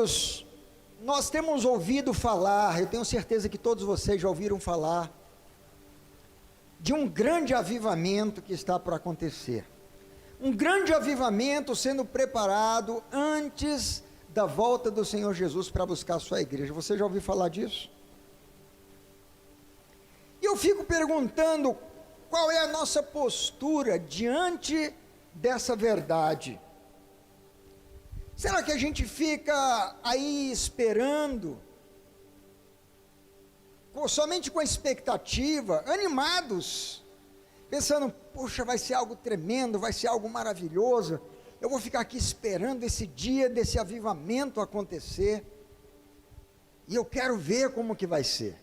queridos, nós temos ouvido falar, eu tenho certeza que todos vocês já ouviram falar, de um grande avivamento que está por acontecer. Um grande avivamento sendo preparado antes da volta do Senhor Jesus para buscar a sua igreja. Você já ouviu falar disso? E eu fico perguntando, qual é a nossa postura diante dessa verdade? Será que a gente fica aí esperando, somente com a expectativa, animados, pensando, poxa, vai ser algo tremendo, vai ser algo maravilhoso, eu vou ficar aqui esperando esse dia desse avivamento acontecer, e eu quero ver como que vai ser.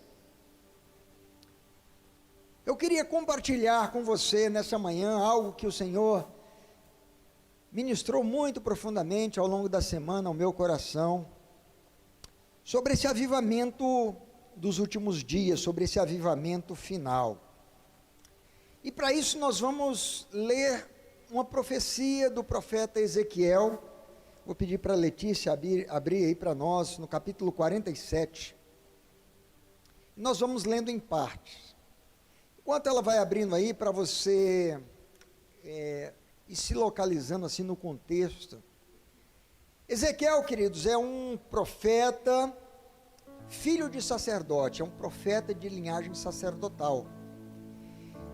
Eu queria compartilhar com você nessa manhã algo que o Senhor ministrou muito profundamente ao longo da semana ao meu coração, sobre esse avivamento dos últimos dias, sobre esse avivamento final. E para isso nós vamos ler uma profecia do profeta Ezequiel. Vou pedir para a Letícia abrir aí para nós no capítulo 47. Nós vamos lendo em partes. Enquanto ela vai abrindo aí para você ir se localizando assim no contexto. Ezequiel, queridos, é um profeta, filho de sacerdote, é um profeta de linhagem sacerdotal.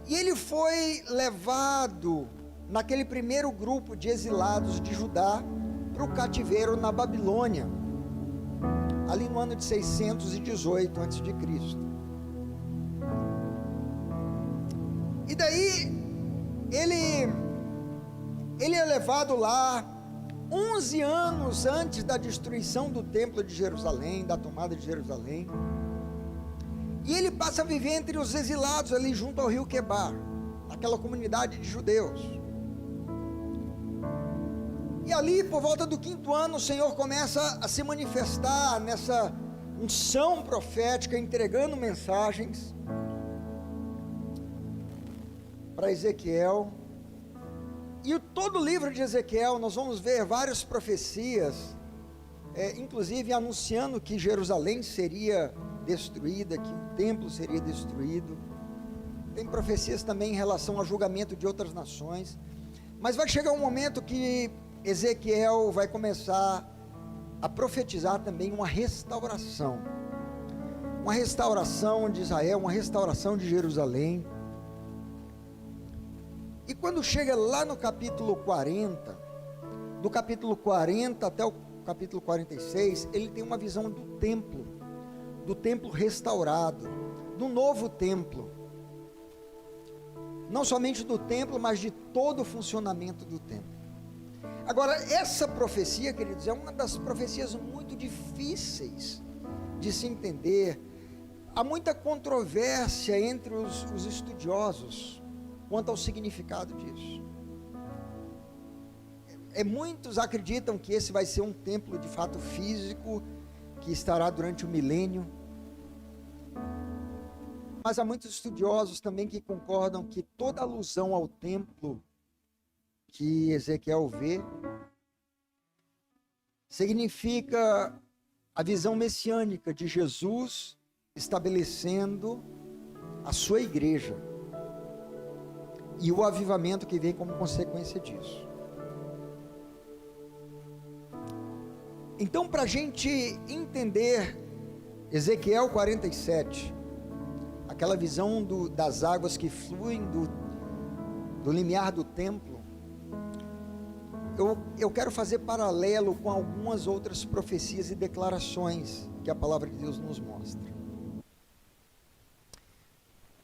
E ele foi levado naquele primeiro grupo de exilados de Judá para o cativeiro na Babilônia, ali no ano de 618 a.C. E daí ele é levado lá 11 anos antes da destruição do templo de Jerusalém, da tomada de Jerusalém. E ele passa a viver entre os exilados ali junto ao rio Quebar, aquela comunidade de judeus. E ali, por volta do 5º ano, o Senhor começa a se manifestar nessa unção profética, entregando mensagens para Ezequiel. E todo o livro de Ezequiel, nós vamos ver várias profecias, inclusive anunciando que Jerusalém seria destruída, que o templo seria destruído. Tem profecias também em relação ao julgamento de outras nações. Mas vai chegar um momento que Ezequiel vai começar a profetizar também uma restauração de Israel, uma restauração de Jerusalém. E quando chega lá no capítulo 40, do capítulo 40 até o capítulo 46, ele tem uma visão do templo restaurado, do novo templo. Não somente do templo, mas de todo o funcionamento do templo. Agora, essa profecia, queridos, é uma das profecias muito difíceis de se entender. Há muita controvérsia entre os estudiosos quanto ao significado disso. Muitos acreditam que esse vai ser um templo de fato físico, que estará durante o milênio. Mas há muitos estudiosos também que concordam que toda alusão ao templo que Ezequiel vê significa a visão messiânica de Jesus estabelecendo a sua igreja e o avivamento que vem como consequência disso. Então, para a gente entender Ezequiel 47, aquela visão das águas que fluem do limiar do templo, eu quero fazer paralelo com algumas outras profecias e declarações que a palavra de Deus nos mostra.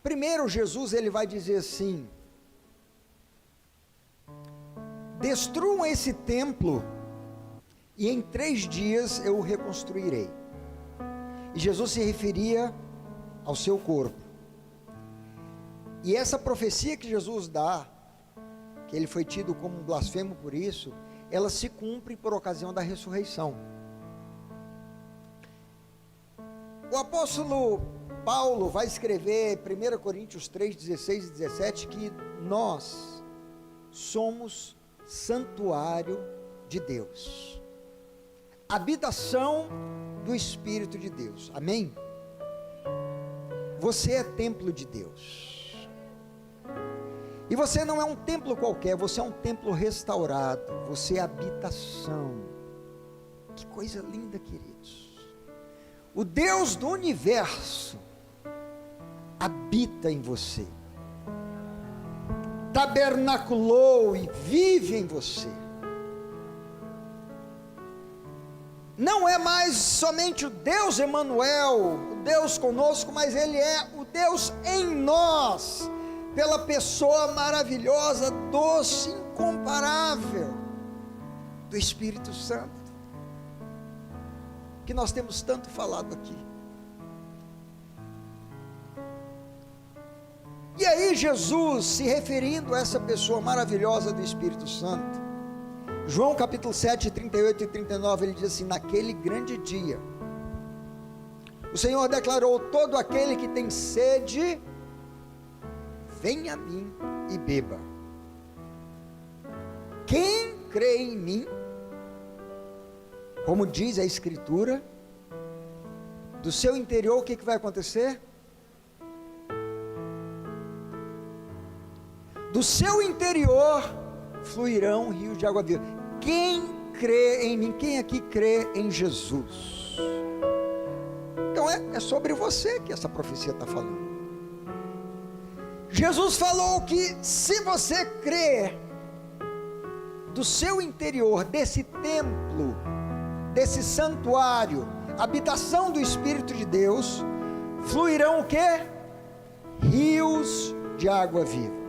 Primeiro, Jesus ele vai dizer assim: destruam esse templo e em 3 dias eu o reconstruirei. E Jesus se referia ao seu corpo. E essa profecia que Jesus dá, que ele foi tido como um blasfemo por isso, ela se cumpre por ocasião da ressurreição. O apóstolo Paulo vai escrever 1 Coríntios 3, 16 e 17, que nós somos santuário de Deus. habitação do Espírito de Deus. Amém? Você é templo de Deus. E você não é um templo qualquer, você é um templo restaurado. Você é habitação. Que coisa linda, queridos. O Deus do universo habita em você. Tabernaculou e vive em você. Não é mais somente o Deus Emanuel, o Deus conosco, mas Ele é o Deus em nós, pela pessoa maravilhosa, doce, incomparável, do Espírito Santo, que nós temos tanto falado aqui. E aí Jesus, se referindo a essa pessoa maravilhosa do Espírito Santo, João capítulo 7, 38 e 39, ele diz assim: naquele grande dia, o Senhor declarou: todo aquele que tem sede, venha a mim e beba. Quem crê em mim, como diz a Escritura, do seu interior, o que vai acontecer? Do seu interior fluirão rios de água viva. Quem crê em mim? Quem aqui crê em Jesus? Então é sobre você que essa profecia está falando. Jesus falou que se você crer, do seu interior, desse templo, desse santuário, habitação do Espírito de Deus, fluirão o quê? Rios de água viva.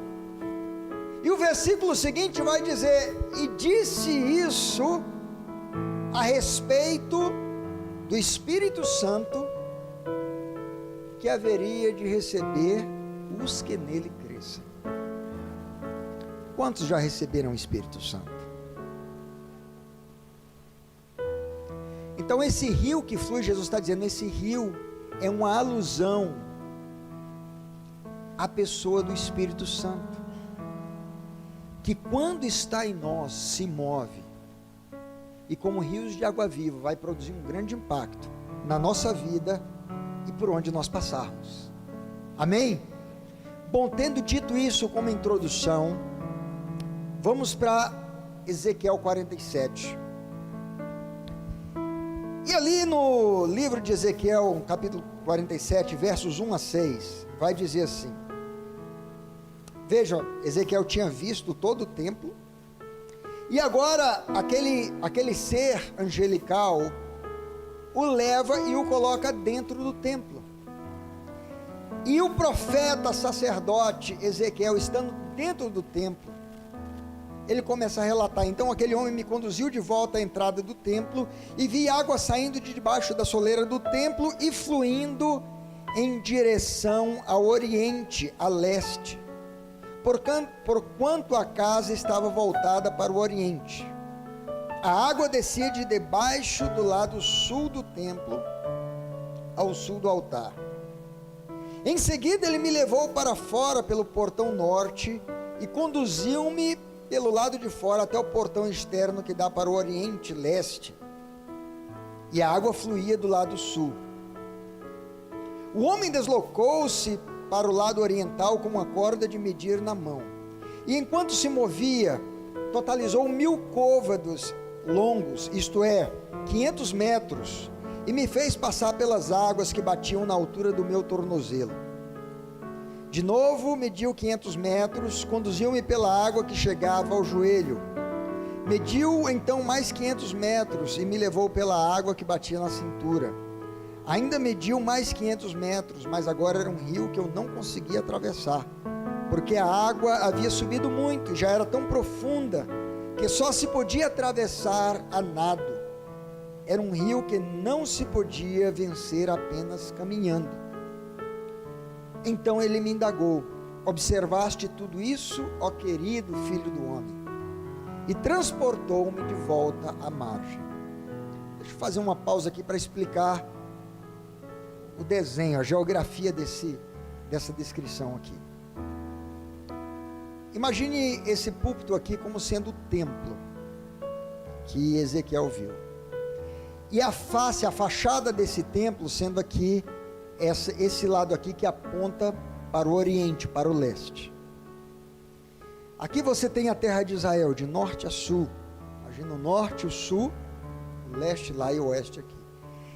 E o versículo seguinte vai dizer: e disse isso a respeito do Espírito Santo, que haveria de receber os que nele crescem. Quantos já receberam o Espírito Santo? Então esse rio que flui, Jesus está dizendo, esse rio é uma alusão à pessoa do Espírito Santo, que quando está em nós, se move, e como rios de água viva, vai produzir um grande impacto na nossa vida e por onde nós passarmos. Amém? Bom, tendo dito isso como introdução, vamos para Ezequiel 47. E ali no livro de Ezequiel, capítulo 47, versos 1 a 6, vai dizer assim: veja, Ezequiel tinha visto todo o templo, e agora aquele ser angelical o leva e o coloca dentro do templo. E o profeta sacerdote Ezequiel, estando dentro do templo, ele começa a relatar: então aquele homem me conduziu de volta à entrada do templo, e vi água saindo de debaixo da soleira do templo e fluindo em direção ao oriente, a leste, porquanto a casa estava voltada para o oriente. A água descia de debaixo do lado sul do templo ao sul do altar. Em seguida ele me levou para fora pelo portão norte e conduziu-me pelo lado de fora até o portão externo que dá para o oriente leste, e a água fluía do lado sul. O homem deslocou-se para o lado oriental com uma corda de medir na mão, e enquanto se movia, totalizou 1000 côvados longos, isto é, 500 metros, e me fez passar pelas águas que batiam na altura do meu tornozelo. De novo mediu 500 metros, conduziu-me pela água que chegava ao joelho. Mediu então mais 500 metros e me levou pela água que batia na cintura. Ainda mediu mais 500 metros, mas agora era um rio que eu não conseguia atravessar, porque a água havia subido muito e já era tão profunda que só se podia atravessar a nado. Era um rio que não se podia vencer apenas caminhando. Então ele me indagou: observaste tudo isso, ó querido filho do homem? E transportou-me de volta à margem. Deixa eu fazer uma pausa aqui para explicar o desenho, a geografia dessa descrição aqui. Imagine esse púlpito aqui como sendo o templo que Ezequiel viu. e a face, a fachada desse templo sendo aqui, esse lado aqui que aponta para o oriente, para o leste. Aqui você tem a terra de Israel, de norte a sul. Imagina o norte, o sul, o leste lá e o oeste aqui.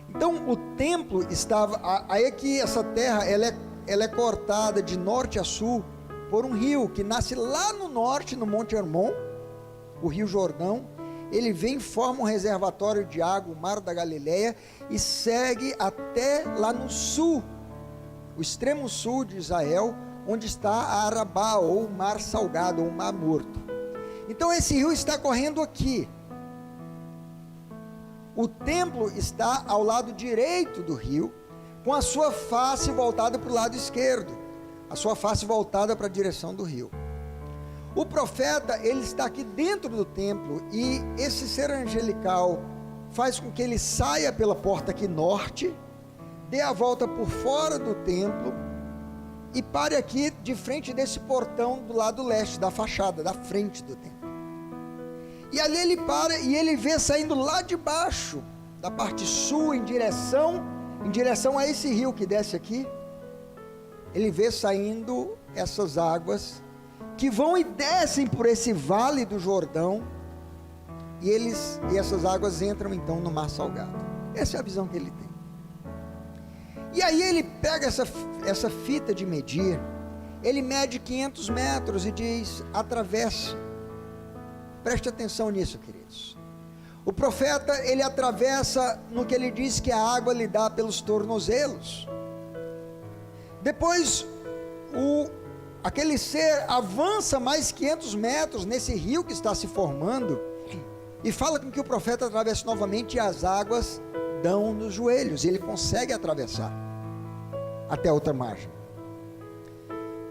Então o templo estava, aí é que essa terra, ela é cortada de norte a sul por um rio que nasce lá no norte, no Monte Hermon, o rio Jordão. Ele vem, forma um reservatório de água, o Mar da Galileia, e segue até lá no sul, o extremo sul de Israel, onde está a Arabá, ou o Mar Salgado, ou o Mar Morto. Então esse rio está correndo aqui. O templo está ao lado direito do rio, com a sua face voltada para o lado esquerdo, a sua face voltada para a direção do rio. O profeta, ele está aqui dentro do templo, e esse ser angelical faz com que ele saia pela porta aqui norte, dê a volta por fora do templo, e pare aqui de frente desse portão do lado leste, da fachada, da frente do templo. E ali ele para, e ele vê saindo lá de baixo, da parte sul, em direção a esse rio que desce aqui, ele vê saindo essas águas, que vão e descem por esse vale do Jordão, e essas águas entram então no Mar Salgado. Essa é a visão que ele tem. E aí ele pega essa fita de medir, ele mede 500 metros e diz: atravesse. Preste atenção nisso, queridos. O profeta, ele atravessa no que ele diz que a água lhe dá pelos tornozelos. Depois, aquele ser avança mais 500 metros nesse rio que está se formando, e fala com que o profeta atravesse novamente, e as águas dão nos joelhos, e ele consegue atravessar até a outra margem.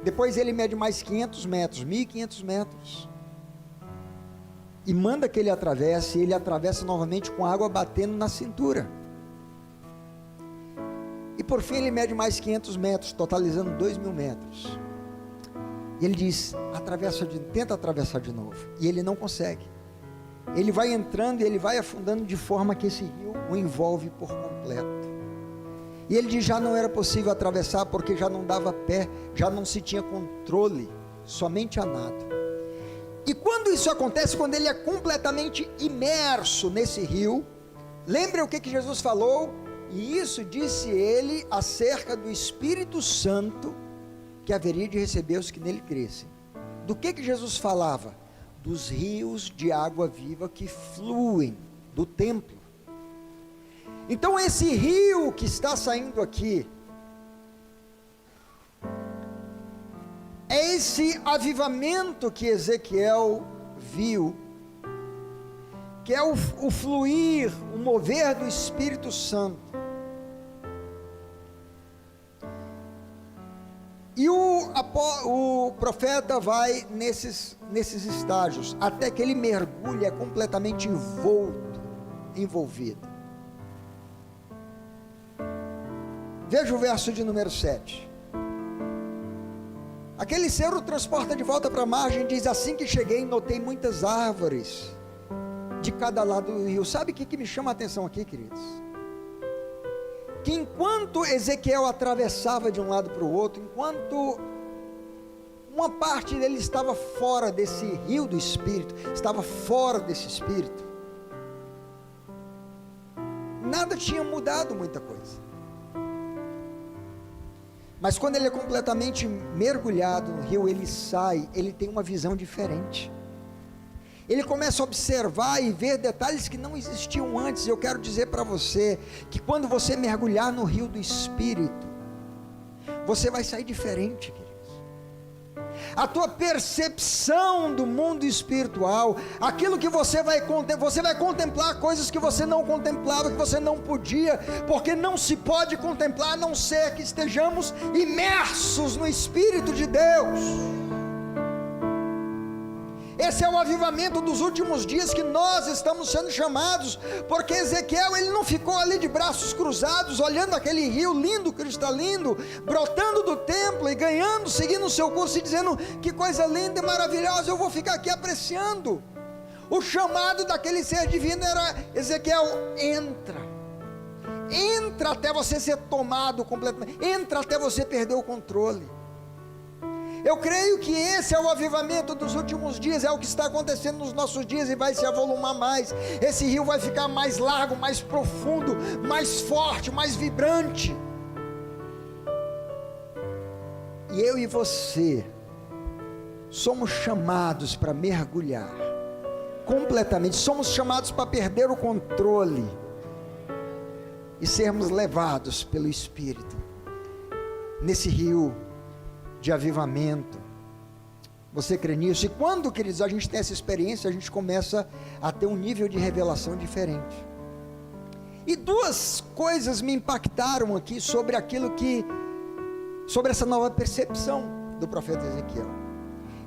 Depois ele mede mais 500 metros, 1500 metros, e manda que ele atravesse, e ele atravessa novamente com a água batendo na cintura. E por fim ele mede mais 500 metros, totalizando 2000 metros. E ele diz: tenta atravessar de novo. E ele não consegue. Ele vai entrando e ele vai afundando de forma que esse rio o envolve por completo. E ele diz: já não era possível atravessar, porque já não dava pé, já não se tinha controle, somente a nado. E quando isso acontece, quando ele é completamente imerso nesse rio, lembra o que Jesus falou? E isso disse ele acerca do Espírito Santo, que haveria de receber os que nele crescem. Do que Jesus falava? Dos rios de água viva que fluem do templo. Então esse rio que está saindo aqui, é esse avivamento que Ezequiel viu, que é o fluir, o mover do Espírito Santo. E o profeta vai nesses estágios, até que ele mergulha completamente envolvido. Veja o verso de número 7. Aquele ser o transporta de volta para a margem e diz: assim que cheguei, notei muitas árvores de cada lado do rio. Sabe o que me chama a atenção aqui, queridos? Que enquanto Ezequiel atravessava de um lado para o outro, enquanto uma parte dele estava fora desse rio do Espírito, estava fora desse Espírito, nada tinha mudado muita coisa. Mas quando ele é completamente mergulhado no rio, ele sai, ele tem uma visão diferente. Ele começa a observar e ver detalhes que não existiam antes. Eu quero dizer para você que quando você mergulhar no rio do Espírito, você vai sair diferente, queridos. A tua percepção do mundo espiritual, aquilo que você vai contemplar coisas que você não contemplava, que você não podia, porque não se pode contemplar a não ser que estejamos imersos no Espírito de Deus. Esse é o avivamento dos últimos dias que nós estamos sendo chamados, porque Ezequiel, ele não ficou ali de braços cruzados, olhando aquele rio lindo, cristalino, brotando do templo e ganhando, seguindo o seu curso e dizendo: que coisa linda e maravilhosa, eu vou ficar aqui apreciando. O chamado daquele ser divino era: Ezequiel, entra. entra até você ser tomado completamente, entra até você perder o controle. Eu creio que esse é o avivamento dos últimos dias, é o que está acontecendo nos nossos dias e vai se avolumar mais. Esse rio vai ficar mais largo, mais profundo, mais forte, mais vibrante. E eu e você somos chamados para mergulhar completamente, somos chamados para perder o controle e sermos levados pelo Espírito nesse rio de avivamento. Você crê nisso? E quando, queridos, a gente tem essa experiência, a gente começa a ter um nível de revelação diferente. E duas coisas me impactaram aqui sobre sobre essa nova percepção do profeta Ezequiel.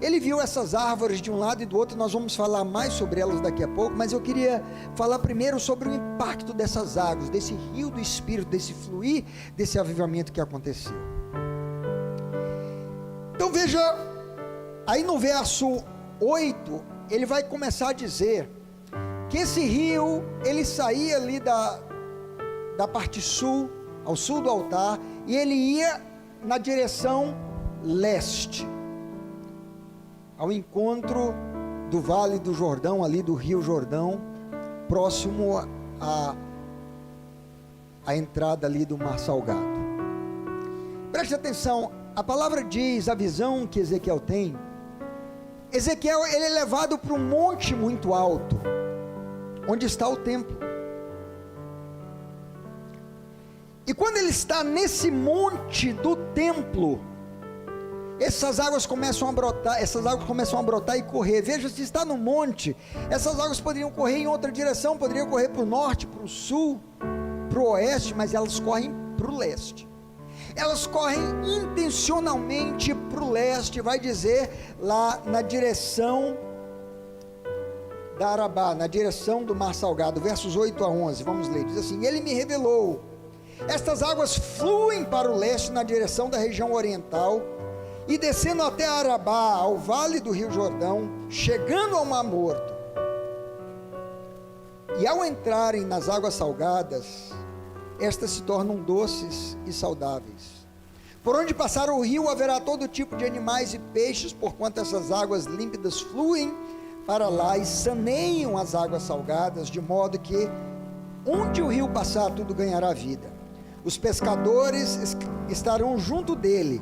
Ele viu essas árvores de um lado e do outro, nós vamos falar mais sobre elas daqui a pouco, mas eu queria falar primeiro sobre o impacto dessas águas, desse rio do Espírito, desse fluir, desse avivamento que aconteceu. Então veja, aí no verso 8, ele vai começar a dizer que esse rio, ele saía ali da parte sul, ao sul do altar, e ele ia na direção leste, ao encontro do Vale do Jordão, ali do Rio Jordão, próximo à entrada ali do Mar Salgado. Preste atenção, a palavra diz, a visão que Ezequiel tem, Ezequiel, ele é levado para um monte muito alto, onde está o templo. E quando ele está nesse monte do templo, essas águas começam a brotar e correr. Veja, se está no monte, essas águas poderiam correr em outra direção, poderiam correr para o norte, para o sul, para o oeste, mas elas correm para o leste. Elas correm intencionalmente para o leste, vai dizer lá na direção da Arabá, na direção do Mar Salgado, versos 8 a 11, vamos ler, diz assim: ele me revelou, estas águas fluem para o leste na direção da região oriental, e descendo até Arabá, ao vale do Rio Jordão, chegando ao Mar Morto, e ao entrarem nas águas salgadas, estas se tornam doces e saudáveis. Por onde passar o rio haverá todo tipo de animais e peixes, porquanto essas águas límpidas fluem para lá e saneiam as águas salgadas, de modo que onde o rio passar tudo ganhará vida. Os pescadores estarão junto dele.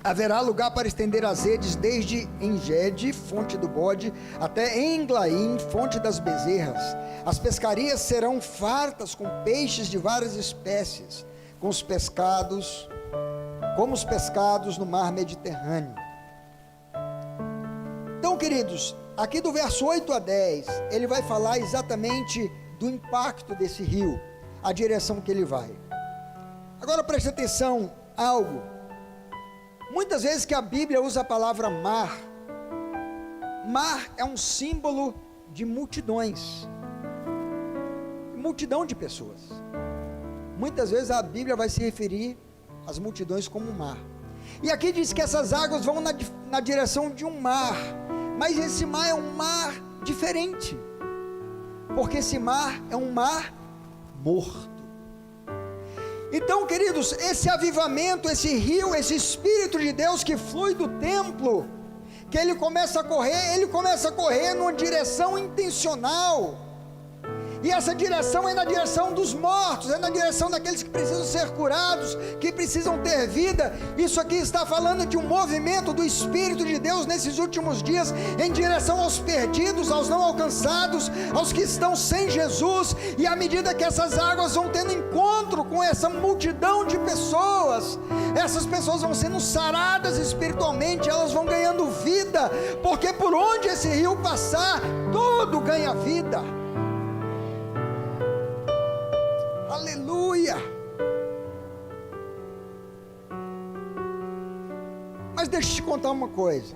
Haverá lugar para estender as redes desde Engede, fonte do bode, até Englaim, fonte das bezerras. As pescarias serão fartas com peixes de várias espécies, como os pescados no mar Mediterrâneo. Então, queridos, aqui do verso 8 a 10, ele vai falar exatamente do impacto desse rio, a direção que ele vai. Agora preste atenção a algo. Muitas vezes que a Bíblia usa a palavra mar, mar é um símbolo de multidões, multidão de pessoas. Muitas vezes a Bíblia vai se referir às multidões como mar. E aqui diz que essas águas vão na direção de um mar, mas esse mar é um mar diferente, porque esse mar é um mar morto. Então, queridos, esse avivamento, esse rio, esse Espírito de Deus que flui do templo, que ele começa a correr numa direção intencional, e essa direção é na direção dos mortos, é na direção daqueles que precisam ser curados, que precisam ter vida. Isso aqui está falando de um movimento do Espírito de Deus nesses últimos dias, em direção aos perdidos, aos não alcançados, aos que estão sem Jesus. E à medida que essas águas vão tendo encontro com essa multidão de pessoas, essas pessoas vão sendo saradas espiritualmente, elas vão ganhando vida, porque por onde esse rio passar, tudo ganha vida. Aleluia! Mas deixa eu te contar uma coisa.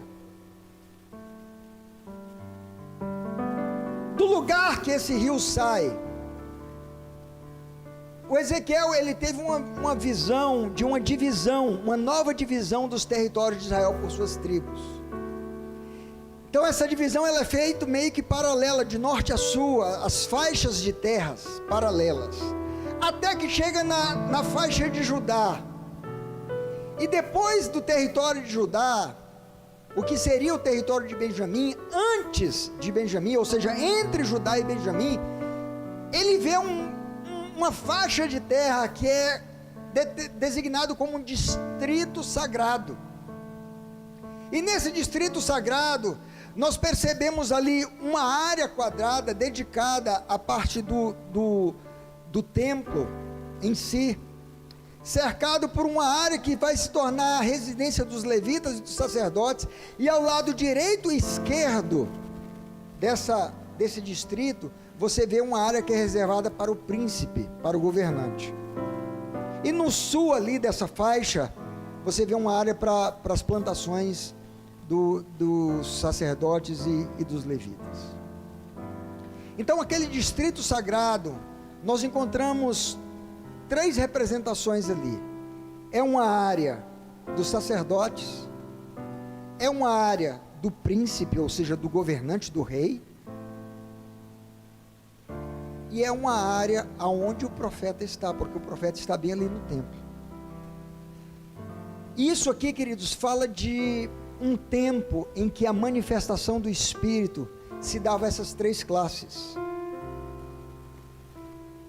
Do lugar que esse rio sai, o Ezequiel, ele teve uma visão de uma divisão, uma nova divisão dos territórios de Israel por suas tribos. Então essa divisão ela é feita meio que paralela, de norte a sul, as faixas de terras paralelas. até que chega na faixa de Judá. E depois do território de Judá, o que seria o território de Benjamim, antes de Benjamim, ou seja, entre Judá e Benjamim, ele vê uma faixa de terra que é designado como um distrito sagrado. E nesse distrito sagrado, nós percebemos ali uma área quadrada dedicada à parte do templo em si, cercado por uma área que vai se tornar a residência dos levitas e dos sacerdotes, e ao lado direito e esquerdo desse distrito, você vê uma área que é reservada para o príncipe, para o governante. E no sul ali dessa faixa, você vê uma área para as plantações dos sacerdotes e dos levitas. Então aquele distrito sagrado, nós encontramos 3 representações ali. É uma área dos sacerdotes, é uma área do príncipe, ou seja, do governante, do rei, e é uma área aonde o profeta está, porque o profeta está bem ali no templo. Isso aqui, queridos, fala de um tempo em que a manifestação do Espírito se dava a essas 3 classes: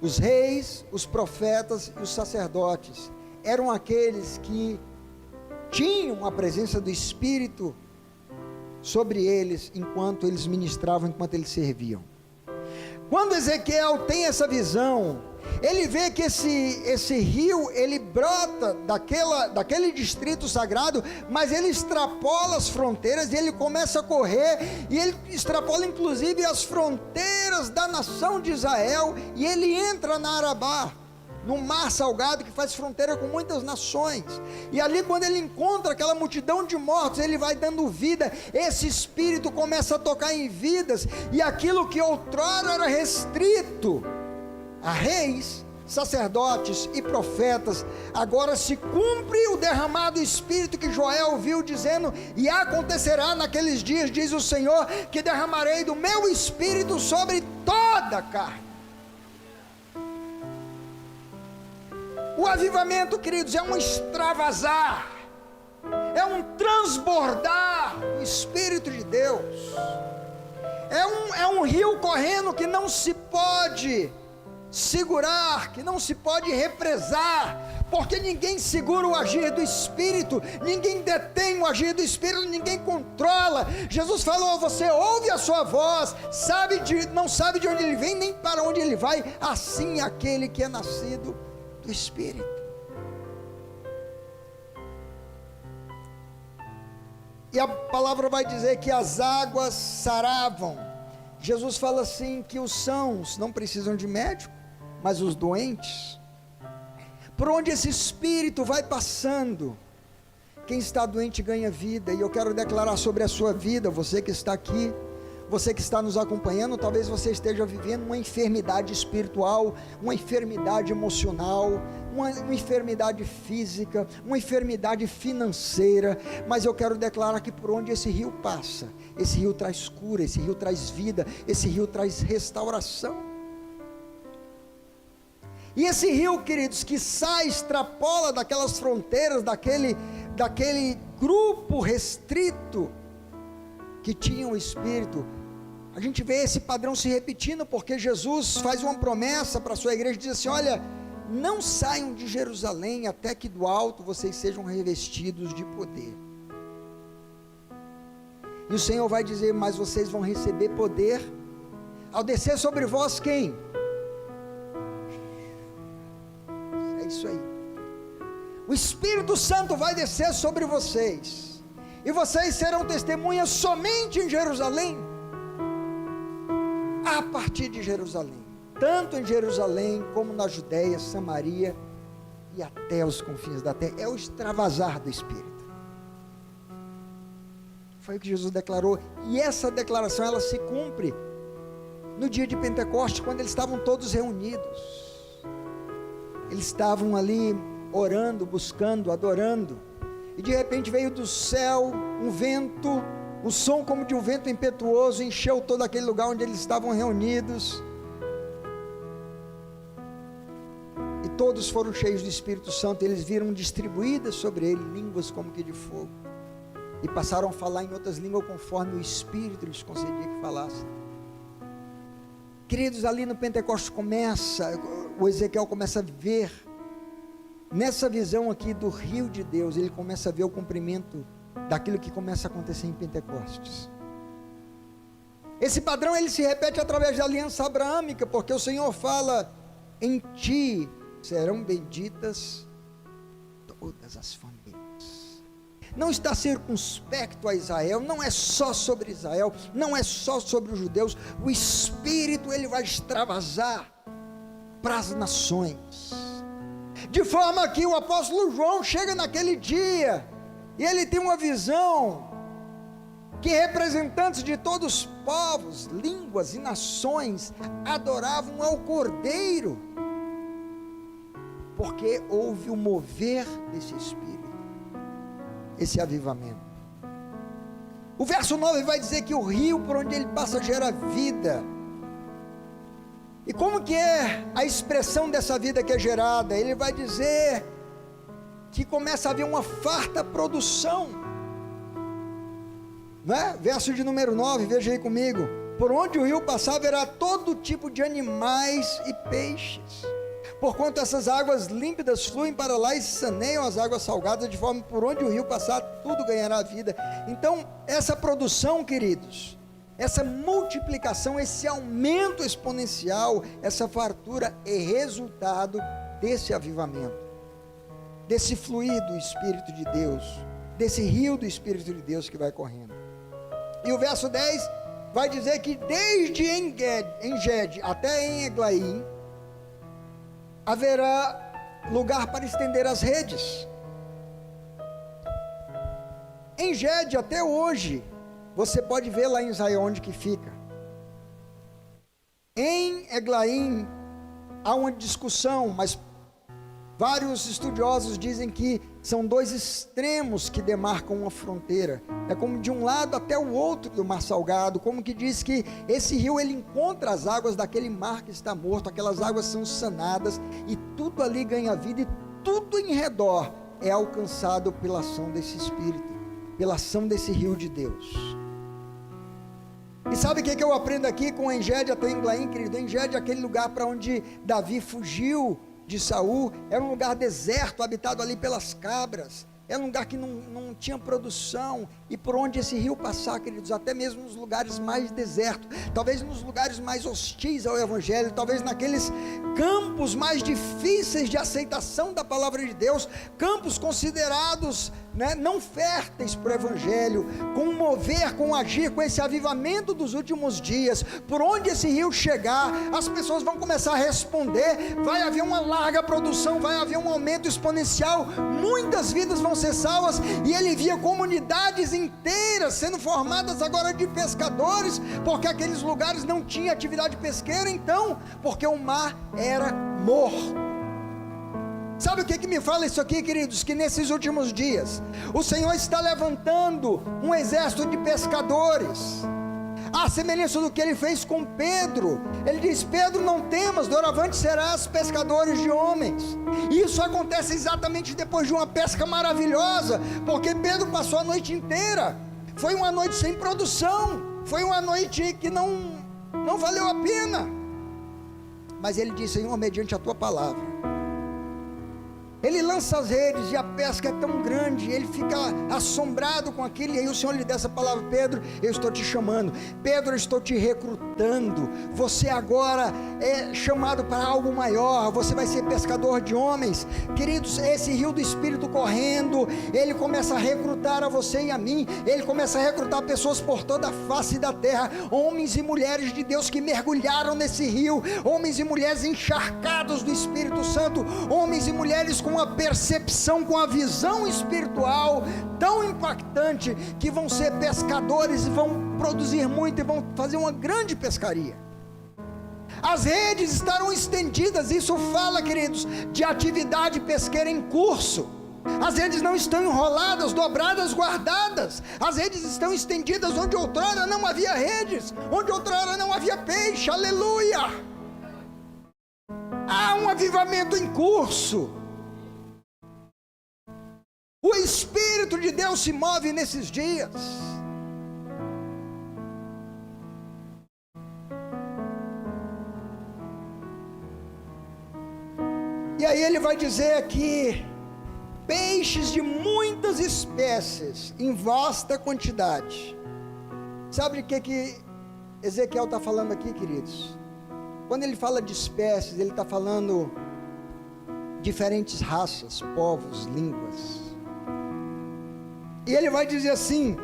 os reis, os profetas e os sacerdotes. Eram aqueles que tinham a presença do Espírito sobre eles, enquanto eles ministravam, enquanto eles serviam. Quando Ezequiel tem essa visão, ele vê que esse rio, ele brota daquele distrito sagrado, mas ele extrapola as fronteiras, e ele começa a correr, e ele extrapola inclusive as fronteiras da nação de Israel, e ele entra na Arabá, no mar salgado que faz fronteira com muitas nações. E ali, quando ele encontra aquela multidão de mortos, ele vai dando vida. Esse Espírito começa a tocar em vidas, e aquilo que outrora era restrito a reis, sacerdotes e profetas, agora se cumpre o derramado Espírito que Joel viu, dizendo: e acontecerá naqueles dias, diz o Senhor, que derramarei do meu Espírito sobre toda a carne. O avivamento, queridos, é um extravasar, é um transbordar do Espírito de Deus, é um rio correndo que não se pode segurar, que não se pode represar, porque ninguém segura o agir do Espírito, ninguém detém o agir do Espírito, ninguém controla. Jesus falou: você ouve a sua voz, não sabe de onde ele vem, nem para onde ele vai. Assim é aquele que é nascido do Espírito. E a palavra vai dizer que as águas saravam. Jesus fala assim, que os sãos não precisam de médico, mas os doentes. Por onde esse Espírito vai passando, quem está doente ganha vida. E eu quero declarar sobre a sua vida, você que está aqui, você que está nos acompanhando, talvez você esteja vivendo uma enfermidade espiritual, uma enfermidade emocional, uma enfermidade física, uma enfermidade financeira, mas eu quero declarar que por onde esse rio passa, esse rio traz cura, esse rio traz vida, esse rio traz restauração. E esse rio, queridos, que sai, extrapola daquelas fronteiras, daquele grupo restrito que tinha o Espírito. A gente vê esse padrão se repetindo, porque Jesus faz uma promessa para a sua igreja, diz assim: olha, não saiam de Jerusalém até que do alto vocês sejam revestidos de poder. E o Senhor vai dizer: mas vocês vão receber poder ao descer sobre vós quem? É isso aí. O Espírito Santo vai descer sobre vocês, e vocês serão testemunhas somente em Jerusalém, a partir de Jerusalém, tanto em Jerusalém como na Judéia, Samaria e até os confins da terra. É o extravasar do Espírito. Foi o que Jesus declarou, e essa declaração ela se cumpre no dia de Pentecostes, quando eles estavam todos reunidos. Eles estavam ali orando, buscando, adorando, e de repente veio do céu um vento, um som como de um vento impetuoso, encheu todo aquele lugar onde eles estavam reunidos. todos foram cheios do Espírito Santo. Eles viram distribuídas sobre ele línguas como que de fogo, e passaram a falar em outras línguas conforme o Espírito lhes concedia que falassem. Queridos, ali no Pentecostes o Ezequiel começa a ver, nessa visão aqui do rio de Deus, ele começa a ver o cumprimento daquilo que começa a acontecer em Pentecostes. Esse padrão ele se repete através da aliança abraâmica, porque o Senhor fala: em ti serão benditas todas as famílias. Não está circunspecto a Israel, não é só sobre Israel, não é só sobre os judeus. O Espírito ele vai extravasar para as nações, de forma que o apóstolo João chega naquele dia e ele tem uma visão que representantes de todos os povos, línguas e nações adoravam ao Cordeiro, porque houve o mover desse Espírito, esse avivamento. O verso 9 vai dizer que o rio por onde ele passa gera vida. E como que é a expressão dessa vida que é gerada? Ele vai dizer que começa a haver uma farta produção, né? Verso de número 9, veja aí comigo: por onde o rio passar haverá todo tipo de animais e peixes, porquanto essas águas límpidas fluem para lá e saneiam as águas salgadas, de forma que por onde o rio passar tudo ganhará vida. Então essa produção, queridos, essa multiplicação, esse aumento exponencial, essa fartura é resultado desse avivamento, desse fluir do Espírito de Deus, desse rio do Espírito de Deus que vai correndo. E o verso 10 vai dizer que desde En-Gedi até em Eglaim haverá lugar para estender as redes. En-Gedi até hoje, você pode ver lá em Israel onde que fica. Em Eglaim há uma discussão, mas vários estudiosos dizem que são dois extremos que demarcam uma fronteira. É como de um lado até o outro do Mar Salgado, como que diz que esse rio ele encontra as águas daquele mar que está morto, aquelas águas são sanadas e tudo ali ganha vida e tudo em redor é alcançado pela ação desse Espírito, pela ação desse rio de Deus. E sabe o que eu aprendo aqui com En-Gedi até Eglaim, querido? En-Gedi é aquele lugar para onde Davi fugiu de Saul, era um lugar deserto, habitado ali pelas cabras, era um lugar que não tinha produção, e por onde esse rio passar, queridos, até mesmo nos lugares mais desertos, talvez nos lugares mais hostis ao Evangelho, talvez naqueles campos mais difíceis de aceitação da palavra de Deus, campos considerados, né, não férteis para o Evangelho, com o mover, com o agir, com esse avivamento dos últimos dias, por onde esse rio chegar, as pessoas vão começar a responder, vai haver uma larga produção, vai haver um aumento exponencial, muitas vidas vão ser salvas, e ele via comunidades inteiras sendo formadas agora de pescadores, porque aqueles lugares não tinham atividade pesqueira, então, porque o mar era morto. Sabe o que me fala isso aqui, queridos? Que nesses últimos dias, o Senhor está levantando um exército de pescadores, à semelhança do que Ele fez com Pedro. Ele diz: Pedro, não temas, doravante serás pescadores de homens. E isso acontece exatamente depois de uma pesca maravilhosa, porque Pedro passou a noite inteira, foi uma noite sem produção, foi uma noite que não valeu a pena, mas ele disse: Senhor, mediante a tua palavra, ele lança as redes e a pesca é tão grande, ele fica assombrado com aquilo, e aí o Senhor lhe dá essa palavra: Pedro, eu estou te chamando, Pedro, eu estou te recrutando, você agora é chamado para algo maior, você vai ser pescador de homens. Queridos, esse rio do Espírito correndo, ele começa a recrutar a você e a mim, ele começa a recrutar pessoas por toda a face da terra, homens e mulheres de Deus que mergulharam nesse rio, homens e mulheres encharcados do Espírito Santo, homens e mulheres com a percepção, com a visão espiritual tão impactante, que vão ser pescadores e vão produzir muito e vão fazer uma grande pescaria. As redes estarão estendidas, isso fala, queridos, de atividade pesqueira em curso. As redes não estão enroladas, dobradas, guardadas. As redes estão estendidas onde outrora não havia redes, onde outrora não havia peixe. Aleluia! Há um avivamento em curso. O Espírito de Deus se move nesses dias. E aí ele vai dizer aqui: peixes de muitas espécies, em vasta quantidade. Sabe de que Ezequiel está falando aqui, queridos? Quando ele fala de espécies, ele está falando diferentes raças, povos, línguas. E ele vai dizer assim: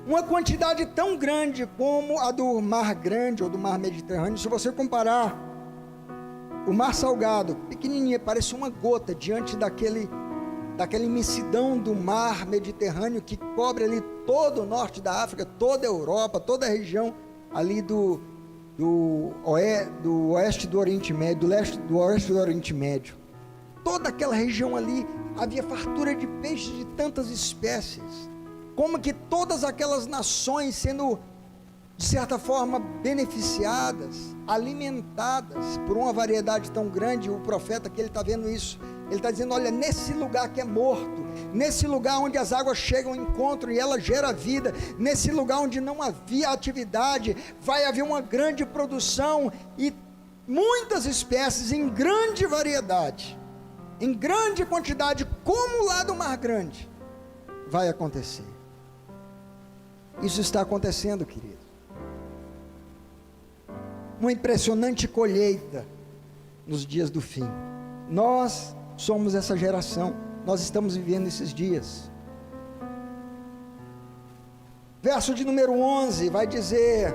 uma quantidade tão grande como a do Mar Grande ou do Mar Mediterrâneo. Se você comparar o Mar Salgado, pequenininho, parece uma gota diante daquela imensidão do Mar Mediterrâneo que cobre ali todo o norte da África, toda a Europa, toda a região ali do oeste do Oriente Médio, do oeste do Oriente Médio. Toda aquela região ali havia fartura de peixes de tantas espécies. Como que todas aquelas nações sendo, de certa forma, beneficiadas, alimentadas por uma variedade tão grande. O profeta que ele está vendo isso, ele está dizendo: olha, nesse lugar que é morto, nesse lugar onde as águas chegam ao encontro e ela gera vida, nesse lugar onde não havia atividade, vai haver uma grande produção e muitas espécies em grande variedade, em grande quantidade, como lá do Mar Grande, vai acontecer. Isso está acontecendo, querido. Uma impressionante colheita nos dias do fim. Nós somos essa geração, nós estamos vivendo esses dias. Verso de número 11 vai dizer: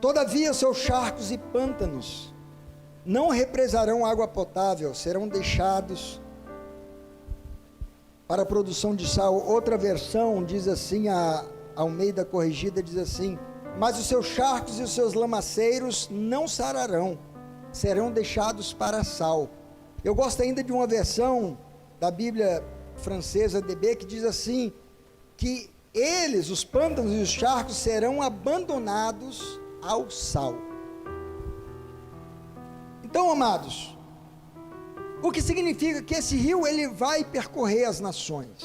todavia seus charcos e pântanos não represarão água potável, serão deixados para a produção de sal. Outra versão diz assim, a Almeida Corrigida diz assim: mas os seus charcos e os seus lamaceiros não sararão, serão deixados para sal. Eu gosto ainda de uma versão da Bíblia francesa DB que diz assim, que eles, os pântanos e os charcos, serão abandonados ao sal. Então, amados, o que significa que esse rio ele vai percorrer as nações,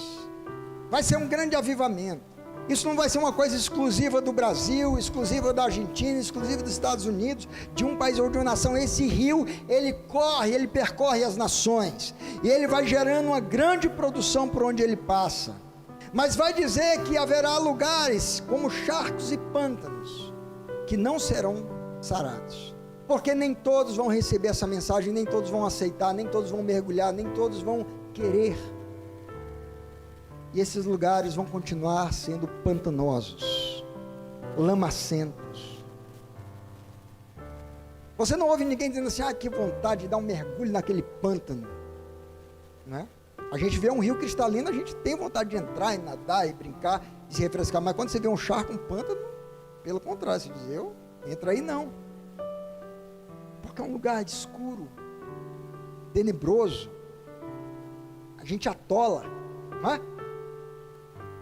vai ser um grande avivamento. Isso não vai ser uma coisa exclusiva do Brasil, exclusiva da Argentina, exclusiva dos Estados Unidos, de um país ou de uma nação. Esse rio, ele corre, ele percorre as nações, e ele vai gerando uma grande produção por onde ele passa. Mas vai dizer que haverá lugares como charcos e pântanos, que não serão sarados, porque nem todos vão receber essa mensagem, nem todos vão aceitar, nem todos vão mergulhar, nem todos vão querer. E esses lugares vão continuar sendo pantanosos, lamacentos. Você não ouve ninguém dizendo assim: que vontade de dar um mergulho naquele pântano, né? A gente vê um rio cristalino, a gente tem vontade de entrar e nadar e brincar e se refrescar, mas quando você vê um charco, um pântano, pelo contrário, você diz: entra aí não, porque é um lugar escuro, tenebroso, a gente atola, não é?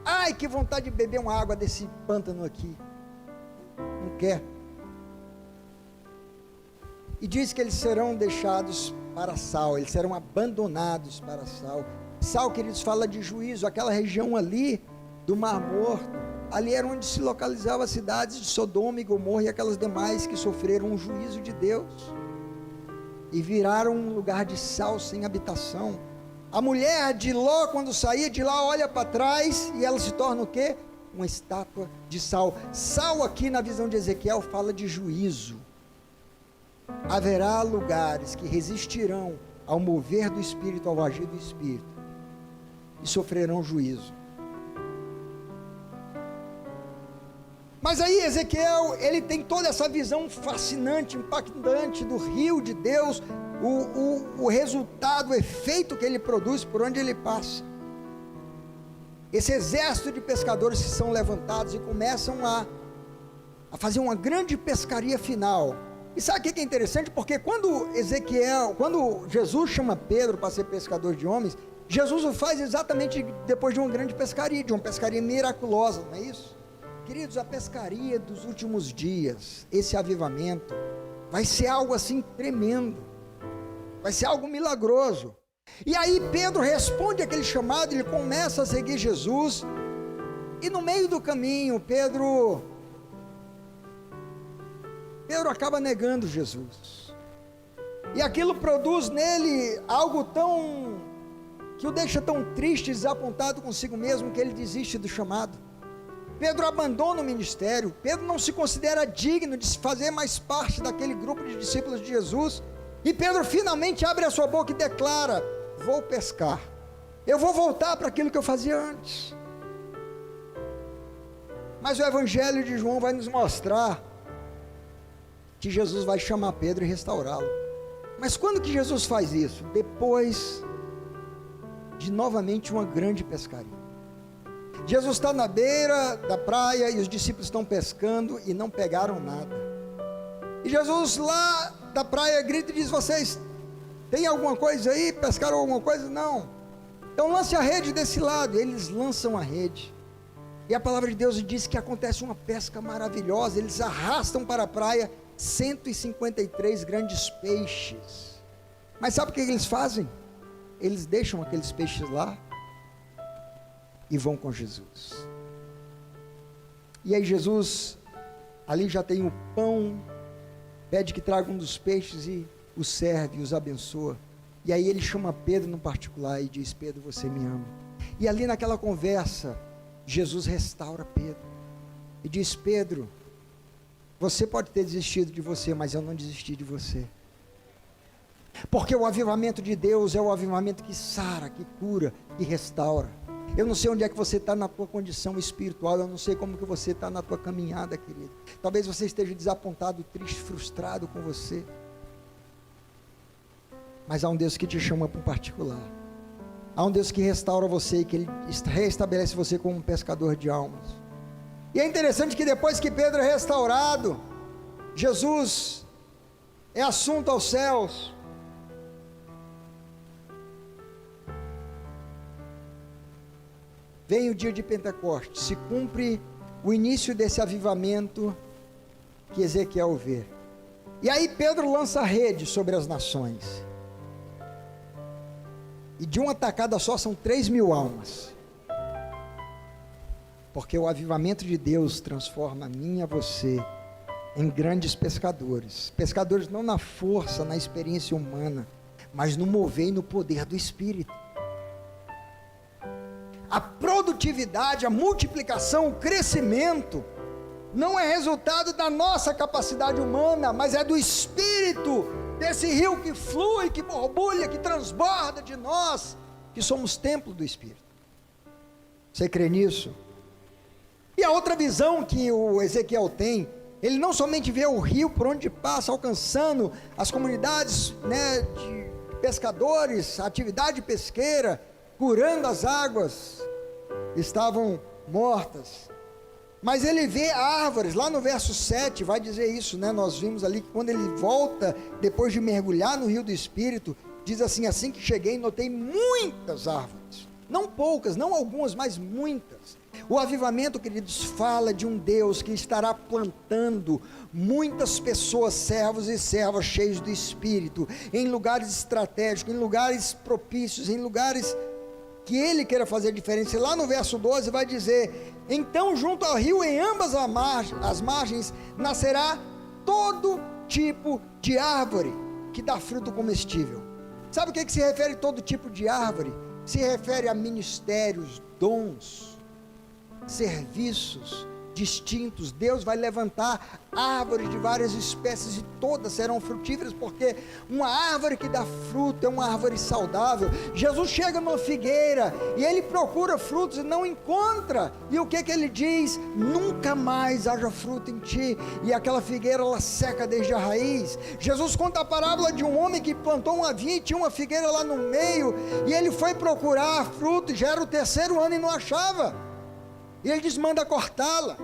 Ai, que vontade de beber uma água desse pântano aqui. Não quer. E diz que eles serão deixados para sal, eles serão abandonados para sal. Sal, queridos, fala de juízo. Aquela região ali do Mar Morto, ali era onde se localizavam as cidades de Sodoma e Gomorra e aquelas demais que sofreram um juízo de Deus e viraram um lugar de sal sem habitação. A mulher de Ló, quando saía de lá, olha para trás e ela se torna o quê? Uma estátua de sal. Sal aqui na visão de Ezequiel fala de juízo. Haverá lugares que resistirão ao mover do Espírito, ao agir do Espírito, e sofrerão juízo. Mas aí Ezequiel, ele tem toda essa visão fascinante, impactante do rio de Deus, o resultado, o efeito que ele produz por onde ele passa. Esse exército de pescadores que são levantados e começam a fazer uma grande pescaria final. E sabe o que é interessante? Porque quando Jesus chama Pedro para ser pescador de homens, Jesus o faz exatamente depois de uma grande pescaria, de uma pescaria miraculosa, não é isso? Queridos, a pescaria dos últimos dias, esse avivamento, Vai ser algo assim tremendo, vai ser algo milagroso. E aí Pedro responde aquele chamado, ele começa a seguir Jesus, e no meio do caminho, Pedro acaba negando Jesus, e aquilo produz nele algo que o deixa tão triste, desapontado consigo mesmo, que ele desiste do chamado. Pedro abandona o ministério, Pedro não se considera digno de fazer mais parte daquele grupo de discípulos de Jesus, e Pedro finalmente abre a sua boca e declara: vou pescar, eu vou voltar para aquilo que eu fazia antes. Mas o Evangelho de João vai nos mostrar que Jesus vai chamar Pedro e restaurá-lo. Mas quando que Jesus faz isso? Depois de novamente uma grande pescaria. Jesus está na beira da praia e os discípulos estão pescando e não pegaram nada. E Jesus lá da praia grita e diz: vocês têm alguma coisa aí? Pescaram alguma coisa? Não. Então lance a rede desse lado. E eles lançam a rede. E a palavra de Deus diz que acontece uma pesca maravilhosa. Eles arrastam para a praia 153 grandes peixes. Mas sabe o que eles fazem? Eles deixam aqueles peixes lá e vão com Jesus. E aí Jesus ali já tem o pão, pede que traga um dos peixes e os serve, os abençoa. E aí ele chama Pedro no particular e diz: Pedro, você me ama. E ali naquela conversa, Jesus restaura Pedro e diz: Pedro, você pode ter desistido de você, mas eu não desisti de você. Porque o avivamento de Deus é o avivamento que sara, que cura, que restaura. Eu não sei onde é que você está na tua condição espiritual, eu não sei como que você está na tua caminhada, querido. Talvez você esteja desapontado, triste, frustrado com você. Mas há um Deus que te chama para um particular. Há um Deus que restaura você e que Ele restabelece você como um pescador de almas. E é interessante que depois que Pedro é restaurado, Jesus é assunto aos céus. Vem o dia de Pentecostes, se cumpre o início desse avivamento que Ezequiel vê. E aí Pedro lança a rede sobre as nações. E de uma tacada só são 3.000 almas. Porque o avivamento de Deus transforma a mim e a você em grandes pescadores. Pescadores não na força, na experiência humana, mas no mover e no poder do Espírito. A produtividade, a multiplicação, o crescimento não é resultado da nossa capacidade humana, mas é do Espírito, desse rio que flui, que borbulha, que transborda de nós, que somos templo do Espírito. Você crê nisso? E a outra visão que o Ezequiel tem, ele não somente vê o rio por onde passa, alcançando as comunidades, de pescadores, a atividade pesqueira, curando as águas, estavam mortas, mas ele vê árvores. Lá no verso 7 vai dizer isso, nós vimos ali que quando ele volta, depois de mergulhar no rio do Espírito, diz assim que cheguei, notei muitas árvores, não poucas, não algumas, mas muitas. O avivamento, queridos, fala de um Deus que estará plantando muitas pessoas, servos e servas cheios do Espírito, em lugares estratégicos, em lugares propícios, em lugares que Ele queira fazer diferença. E lá no verso 12 vai dizer: então junto ao rio, em ambas as margens, nascerá todo tipo de árvore que dá fruto comestível. Sabe o que se refere a todo tipo de árvore? Se refere a ministérios, dons, serviços distintos. Deus vai levantar árvores de várias espécies e todas serão frutíferas, porque uma árvore que dá fruto é uma árvore saudável. Jesus chega numa figueira e ele procura frutos e não encontra, e o que ele diz? Nunca mais haja fruto em ti, e aquela figueira ela seca desde a raiz. Jesus conta a parábola de um homem que plantou uma vinha e tinha uma figueira lá no meio, e ele foi procurar fruto, já era o 3º ano e não achava, e ele diz: manda cortá-la.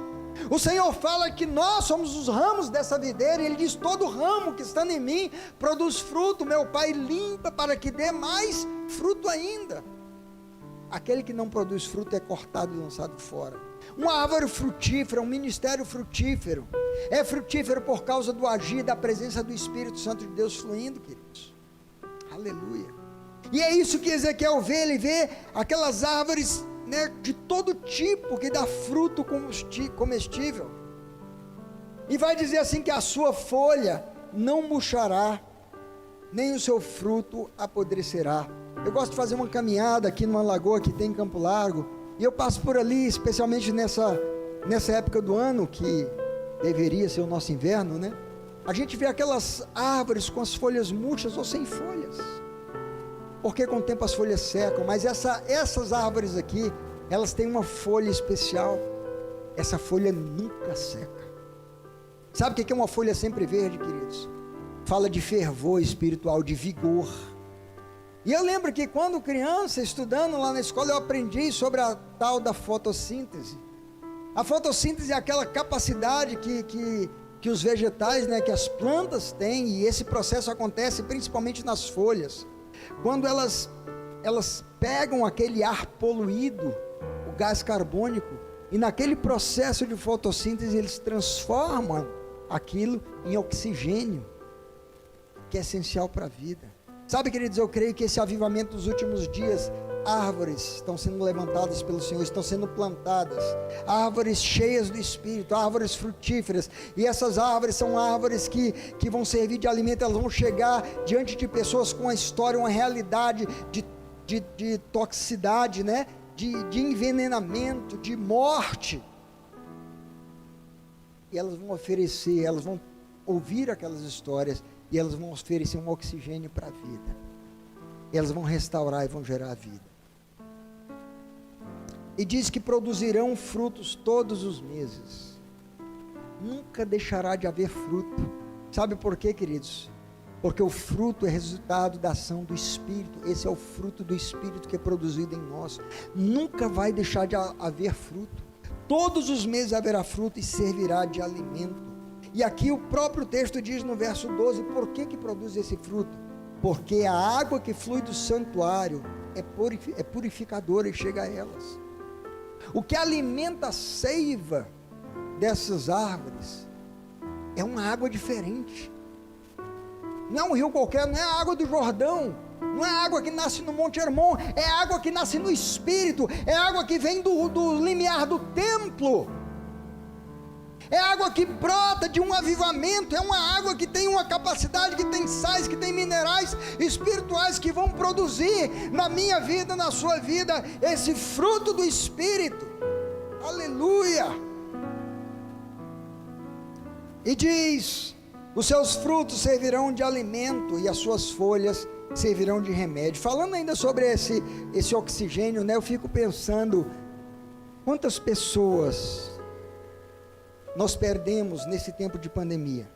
O Senhor fala que nós somos os ramos dessa videira, e Ele diz: todo ramo que estando em mim produz fruto, meu Pai limpa para que dê mais fruto ainda. Aquele que não produz fruto é cortado e lançado fora. Uma árvore frutífera, um ministério frutífero, é frutífero por causa do agir da presença do Espírito Santo de Deus fluindo, queridos. Aleluia. E é isso que Ezequiel vê, ele vê aquelas árvores, né, de todo tipo, que dá fruto comestível, e vai dizer assim, que a sua folha não murchará, nem o seu fruto apodrecerá. Eu gosto de fazer uma caminhada aqui numa lagoa que tem em Campo Largo, e eu passo por ali, especialmente nessa época do ano, que deveria ser o nosso inverno, né? A gente vê aquelas árvores com as folhas murchas ou sem folhas, porque com o tempo as folhas secam, mas essas árvores aqui, elas têm uma folha especial, essa folha nunca seca. Sabe o que é uma folha sempre verde, queridos? Fala de fervor espiritual, de vigor. E eu lembro que quando criança, estudando lá na escola, eu aprendi sobre a tal da fotossíntese. A fotossíntese é aquela capacidade que os vegetais, né, que as plantas têm, e esse processo acontece principalmente nas folhas. Quando elas pegam aquele ar poluído, o gás carbônico, e naquele processo de fotossíntese eles transformam aquilo em oxigênio, que é essencial para a vida. Sabe, queridos, eu creio que esse avivamento dos últimos dias, árvores estão sendo levantadas pelo Senhor, estão sendo plantadas, árvores cheias do Espírito, árvores frutíferas, e essas árvores são árvores que vão servir de alimento, elas vão chegar diante de pessoas com uma história, uma realidade de toxicidade, né? de envenenamento, de morte, e elas vão oferecer, elas vão ouvir aquelas histórias, e elas vão oferecer um oxigênio para a vida, elas vão restaurar e vão gerar vida. E diz que produzirão frutos todos os meses, nunca deixará de haver fruto. Sabe por quê, queridos? Porque o fruto é resultado da ação do Espírito. Esse é o fruto do Espírito que é produzido em nós. Nunca vai deixar de haver fruto, todos os meses haverá fruto e servirá de alimento. E aqui o próprio texto diz no verso 12, por que produz esse fruto? Porque a água que flui do santuário é purificadora e chega a elas. O que alimenta a seiva dessas árvores é uma água diferente. Não é um rio qualquer, não é a água do Jordão, não é a água que nasce no Monte Hermon, é a água que nasce no Espírito, é a água que vem do limiar do templo, é água que brota de um avivamento, é uma água que tem uma capacidade, que tem sais, que tem minerais espirituais que vão produzir na minha vida, na sua vida, esse fruto do Espírito. Aleluia! E diz, os seus frutos servirão de alimento e as suas folhas servirão de remédio. Falando ainda sobre esse oxigênio, né, eu fico pensando, quantas pessoas nós perdemos nesse tempo de pandemia,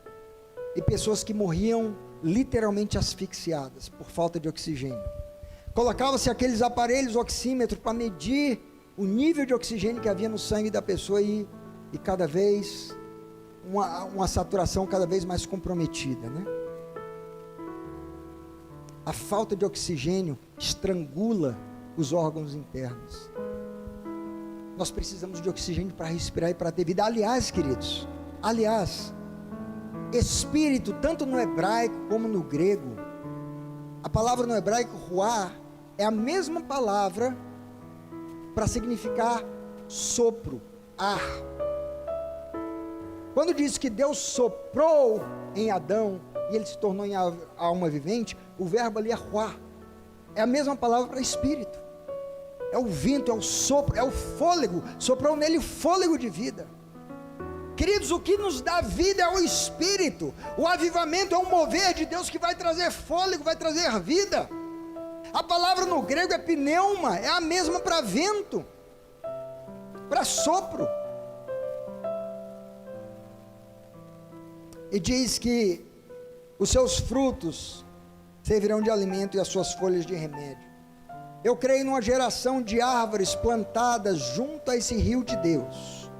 e pessoas que morriam literalmente asfixiadas por falta de oxigênio. Colocava-se aqueles aparelhos oxímetro para medir o nível de oxigênio que havia no sangue da pessoa, e cada vez uma saturação cada vez mais comprometida, né? A falta de oxigênio estrangula os órgãos internos. Nós precisamos de oxigênio para respirar e para ter vida. Aliás, queridos, espírito, tanto no hebraico como no grego, a palavra no hebraico, ruá, é a mesma palavra para significar sopro, ar. Quando diz que Deus soprou em Adão e ele se tornou em alma vivente, o verbo ali é ruá, é a mesma palavra para espírito. É o vento, é o sopro, é o fôlego, soprou nele o fôlego de vida. Queridos, o que nos dá vida é o Espírito. O avivamento é um mover de Deus que vai trazer fôlego, vai trazer vida. A palavra no grego é pneuma, é a mesma para vento, para sopro. E diz que os seus frutos servirão de alimento e as suas folhas de remédio. Eu creio numa geração de árvores plantadas junto a esse rio de Deus,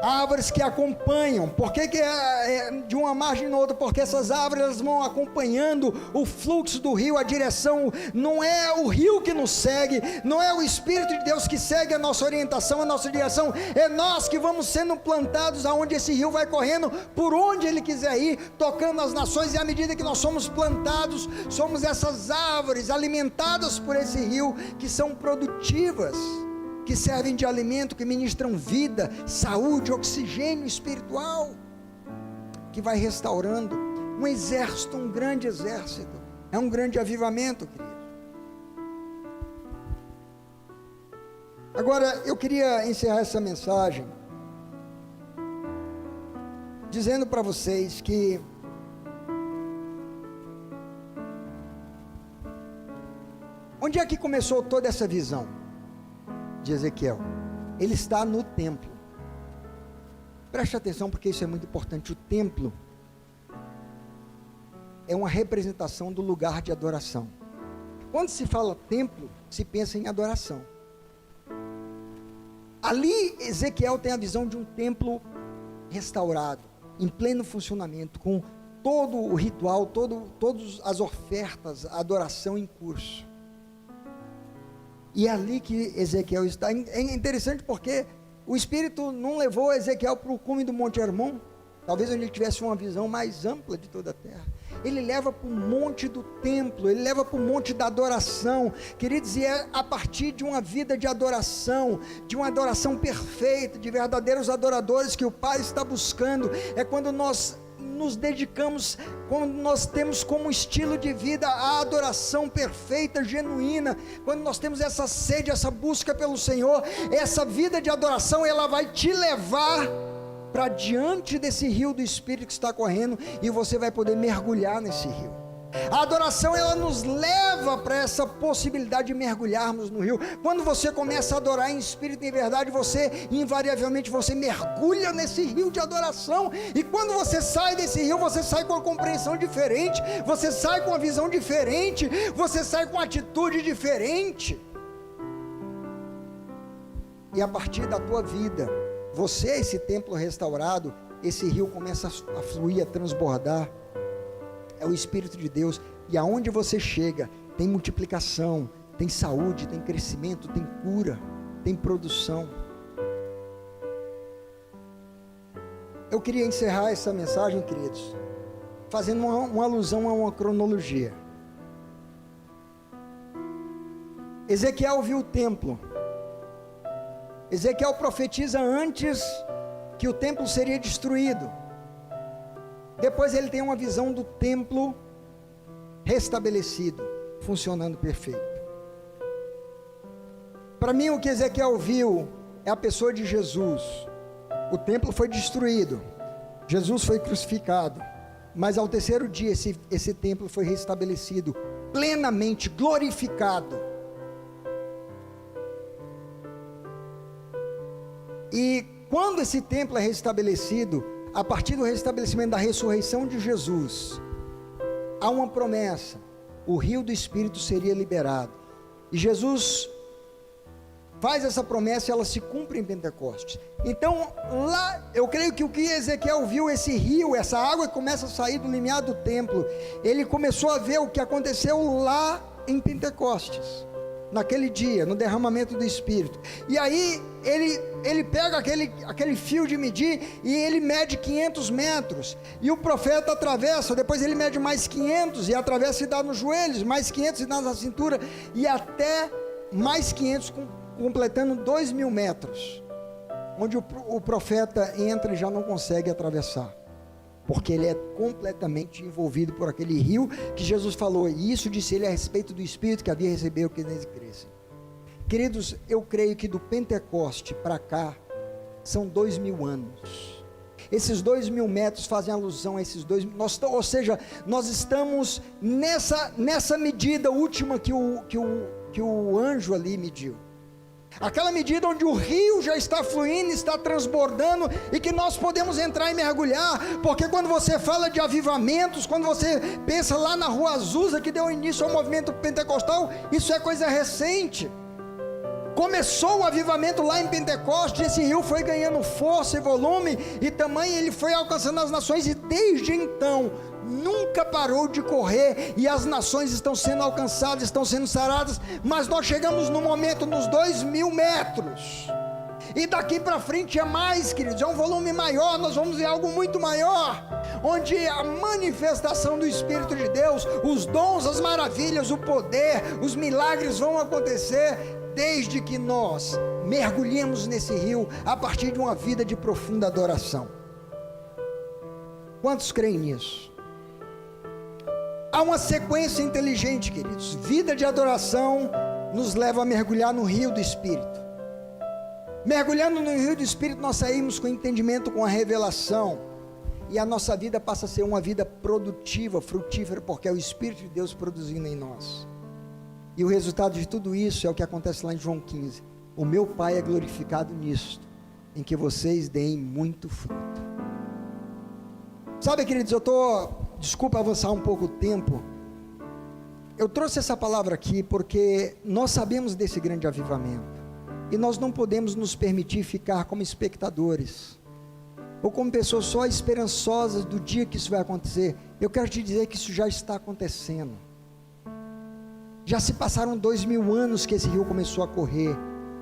árvores que acompanham. Por que é de uma margem na outra? Porque essas árvores elas vão acompanhando o fluxo do rio, a direção. Não é o rio que nos segue, não é o Espírito de Deus que segue a nossa orientação, a nossa direção. É nós que vamos sendo plantados aonde esse rio vai correndo, por onde ele quiser ir, tocando as nações. E à medida que nós somos plantados, somos essas árvores alimentadas por esse rio, que são produtivas, que servem de alimento, que ministram vida, saúde, oxigênio espiritual, que vai restaurando um exército, um grande exército. É um grande avivamento, querido. Agora, eu queria encerrar essa mensagem dizendo para vocês que onde é que começou toda essa visão de Ezequiel? Ele está no templo. Preste atenção, porque isso é muito importante. O templo é uma representação do lugar de adoração. Quando se fala templo, se pensa em adoração. Ali Ezequiel tem a visão de um templo restaurado, em pleno funcionamento, com todo o ritual, todas as ofertas, a adoração em curso. E é ali que Ezequiel está. É interessante porque o Espírito não levou Ezequiel para o cume do Monte Hermon, talvez onde ele tivesse uma visão mais ampla de toda a terra. Ele leva para o monte do templo, ele leva para o monte da adoração, queridos, e é a partir de uma vida de adoração, de uma adoração perfeita, de verdadeiros adoradores que o Pai está buscando. É quando nós nos dedicamos, quando nós temos como estilo de vida a adoração perfeita, genuína, quando nós temos essa sede, essa busca pelo Senhor, essa vida de adoração, ela vai te levar para diante desse rio do Espírito que está correndo, e você vai poder mergulhar nesse rio. A adoração, ela nos leva para essa possibilidade de mergulharmos no rio. Quando você começa a adorar em espírito e em verdade, você, invariavelmente, você mergulha nesse rio de adoração, e quando você sai desse rio, você sai com uma compreensão diferente, você sai com uma visão diferente, você sai com uma atitude diferente, e a partir da tua vida, você é esse templo restaurado, esse rio começa a fluir, a transbordar. É o Espírito de Deus, e aonde você chega, tem multiplicação, tem saúde, tem crescimento, tem cura, tem produção. Eu queria encerrar essa mensagem, queridos, fazendo uma alusão a uma cronologia. Ezequiel viu o templo. Ezequiel profetiza antes que o templo seria destruído. Depois ele tem uma visão do templo restabelecido, funcionando perfeito. Para mim, o que Ezequiel viu é a pessoa de Jesus. O templo foi destruído, Jesus foi crucificado, mas ao terceiro dia esse templo foi restabelecido, plenamente glorificado. E quando esse templo é restabelecido, a partir do restabelecimento da ressurreição de Jesus, há uma promessa: o rio do Espírito seria liberado. E Jesus faz essa promessa, e ela se cumpre em Pentecostes. Então, lá, eu creio que o que Ezequiel viu, esse rio, essa água que começa a sair do limiar do templo, ele começou a ver o que aconteceu lá em Pentecostes, naquele dia, no derramamento do Espírito. E aí, ele pega aquele fio de medir, e ele mede 500 metros, e o profeta atravessa, depois ele mede mais 500, e atravessa e dá nos joelhos, mais 500 e dá na cintura, e até mais 500, completando 2.000 metros, onde o profeta entra e já não consegue atravessar, porque ele é completamente envolvido por aquele rio que Jesus falou, e isso disse ele a respeito do Espírito que havia recebido que neles cresce. Queridos, eu creio que do Pentecoste para cá, são 2.000 anos, esses 2.000 metros fazem alusão a esses 2.000, ou seja, nós estamos nessa medida última que o anjo ali mediu, aquela medida onde o rio já está fluindo, está transbordando, e que nós podemos entrar e mergulhar, porque quando você fala de avivamentos, quando você pensa lá na Rua Azusa, que deu início ao movimento pentecostal, isso é coisa recente. Começou o avivamento lá em Pentecostes, esse rio foi ganhando força e volume e tamanho, ele foi alcançando as nações, e desde então nunca parou de correr, e as nações estão sendo alcançadas, estão sendo saradas. Mas nós chegamos no momento nos 2.000 metros, e daqui para frente é mais, queridos, é um volume maior, nós vamos ver algo muito maior, onde a manifestação do Espírito de Deus, os dons, as maravilhas, o poder, os milagres vão acontecer, desde que nós mergulhemos nesse rio, a partir de uma vida de profunda adoração. Quantos creem nisso? Há uma sequência inteligente, queridos. Vida de adoração nos leva a mergulhar no rio do Espírito. Mergulhando no rio do Espírito, nós saímos com entendimento, com a revelação, e a nossa vida passa a ser uma vida produtiva, frutífera, porque é o Espírito de Deus produzindo em nós. E o resultado de tudo isso é o que acontece lá em João 15. O meu Pai é glorificado nisto, em que vocês deem muito fruto. Sabe, queridos, desculpa avançar um pouco o tempo. Eu trouxe essa palavra aqui porque nós sabemos desse grande avivamento, e nós não podemos nos permitir ficar como espectadores, ou como pessoas só esperançosas do dia que isso vai acontecer. Eu quero te dizer que isso já está acontecendo. Já se passaram 2.000 anos que esse rio começou a correr,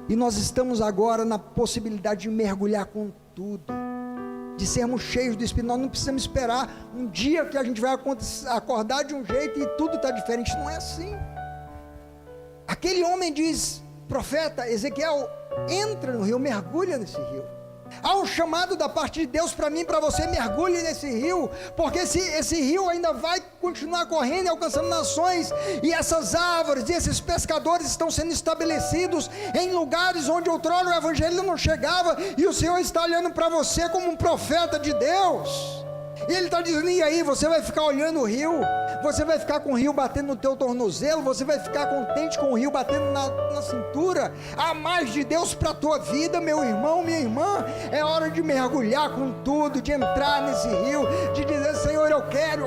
e nós estamos agora na possibilidade de mergulhar com tudo, de sermos cheios do Espírito. Nós não precisamos esperar um dia que a gente vai acordar de um jeito e tudo está diferente. Não é assim. Aquele homem diz, profeta Ezequiel, entra no rio, mergulha nesse rio. Há um chamado da parte de Deus para mim, para você: mergulhe nesse rio, porque esse rio ainda vai continuar correndo e alcançando nações, e essas árvores e esses pescadores estão sendo estabelecidos em lugares onde outrora o evangelho não chegava, e o Senhor está olhando para você como um profeta de Deus, e Ele está dizendo: e aí, você vai ficar olhando o rio? Você vai ficar com o rio batendo no teu tornozelo? Você vai ficar contente com o rio batendo na cintura? Há mais de Deus para a tua vida, meu irmão, minha irmã. É hora de mergulhar com tudo, de entrar nesse rio, de dizer: Senhor, eu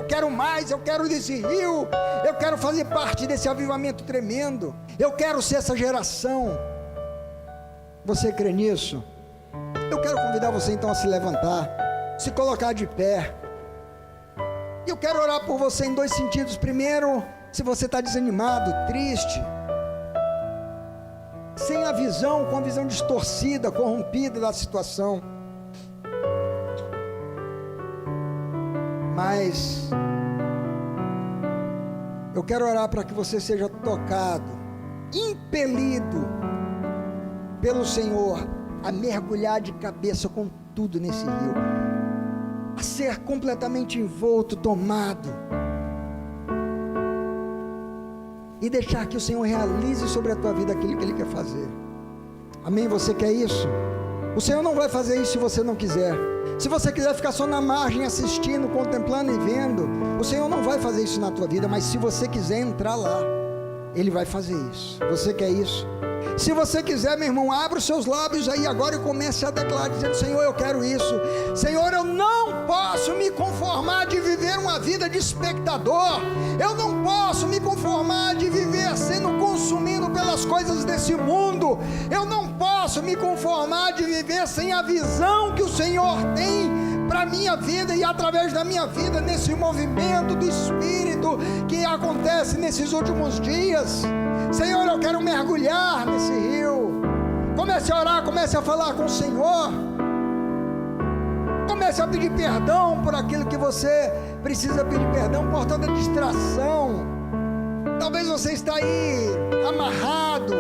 quero mais, eu quero desse rio, eu quero fazer parte desse avivamento tremendo, eu quero ser essa geração. Você crê nisso? Eu quero convidar você então a se levantar, se colocar de pé. E eu quero orar por você em 2 sentidos. Primeiro, se você está desanimado, triste, sem a visão, com a visão distorcida, corrompida da situação. Mas eu quero orar para que você seja tocado, impelido pelo Senhor a mergulhar de cabeça com tudo nesse rio, a ser completamente envolto, tomado, e deixar que o Senhor realize sobre a tua vida aquilo que Ele quer fazer. Amém? Você quer isso? O Senhor não vai fazer isso se você não quiser. Se você quiser ficar só na margem, assistindo, contemplando e vendo, o Senhor não vai fazer isso na tua vida. Mas se você quiser entrar lá, Ele vai fazer isso. Você quer isso? Se você quiser, meu irmão, abra os seus lábios aí agora e comece a declarar, dizendo: Senhor, eu quero isso. Senhor, eu não posso me conformar de viver uma vida de espectador. Eu não posso me conformar de viver sendo consumido pelas coisas desse mundo. Eu não posso me conformar de viver sem a visão que o Senhor tem para a minha vida e através da minha vida, nesse movimento do Espírito que acontece nesses últimos dias. Senhor, eu quero mergulhar nesse rio. Comece a orar, comece a falar com o Senhor, comece a pedir perdão por aquilo que você precisa pedir perdão, por toda distração. Talvez você está aí amarrado,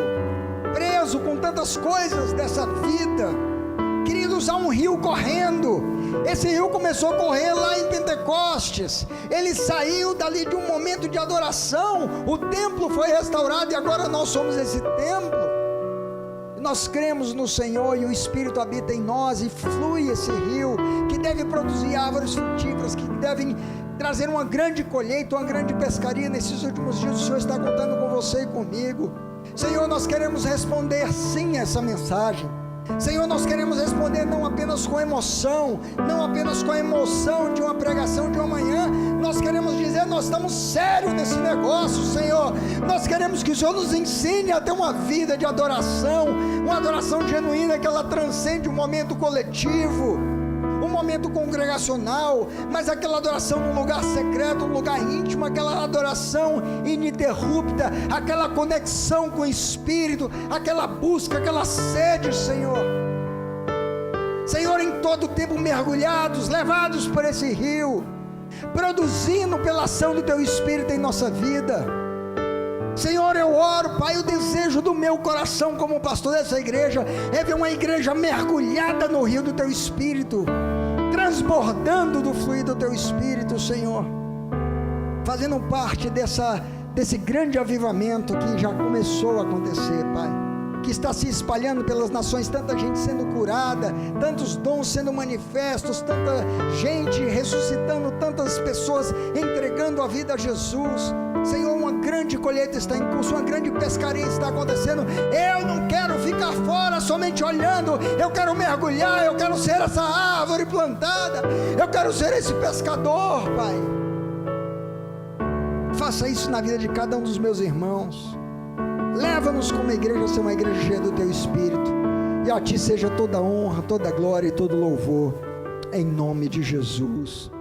preso com tantas coisas dessa vida. Queridos, há um rio correndo. Esse rio começou a correr lá em Pentecostes. Ele saiu dali de um momento de adoração. O templo foi restaurado e agora nós somos esse templo. Nós cremos no Senhor e o Espírito habita em nós, e flui esse rio que deve produzir árvores frutíferas, que devem trazer uma grande colheita, uma grande pescaria nesses últimos dias. O Senhor está contando com você e comigo. Senhor, nós queremos responder sim a essa mensagem. Senhor, nós queremos responder não apenas com emoção, não apenas com a emoção de uma pregação de uma manhã. Nós queremos dizer, nós estamos sérios nesse negócio, Senhor. Nós queremos que o Senhor nos ensine a ter uma vida de adoração, uma adoração genuína, que ela transcende o momento coletivo, um momento congregacional, mas aquela adoração num lugar secreto, num lugar íntimo, aquela adoração ininterrupta, aquela conexão com o Espírito, aquela busca, aquela sede, Senhor. Senhor, em todo o tempo mergulhados, levados por esse rio, produzindo pela ação do Teu Espírito em nossa vida. Senhor, eu oro, Pai, o desejo do meu coração como pastor dessa igreja é ver uma igreja mergulhada no rio do Teu Espírito, transbordando do fluir do Teu Espírito, Senhor, fazendo parte desse grande avivamento que já começou a acontecer, Pai, que está se espalhando pelas nações, tanta gente sendo curada, tantos dons sendo manifestos, tanta gente ressuscitando, tantas pessoas entregando a vida a Jesus. Senhor, uma grande colheita está em curso, uma grande pescaria está acontecendo. Eu não quero ficar fora somente olhando, eu quero mergulhar, eu quero ser essa árvore plantada, eu quero ser esse pescador, Pai. Faça isso na vida de cada um dos meus irmãos. Leva-nos como igreja a ser uma igreja cheia do Teu Espírito, e a Ti seja toda honra, toda glória e todo louvor, em nome de Jesus.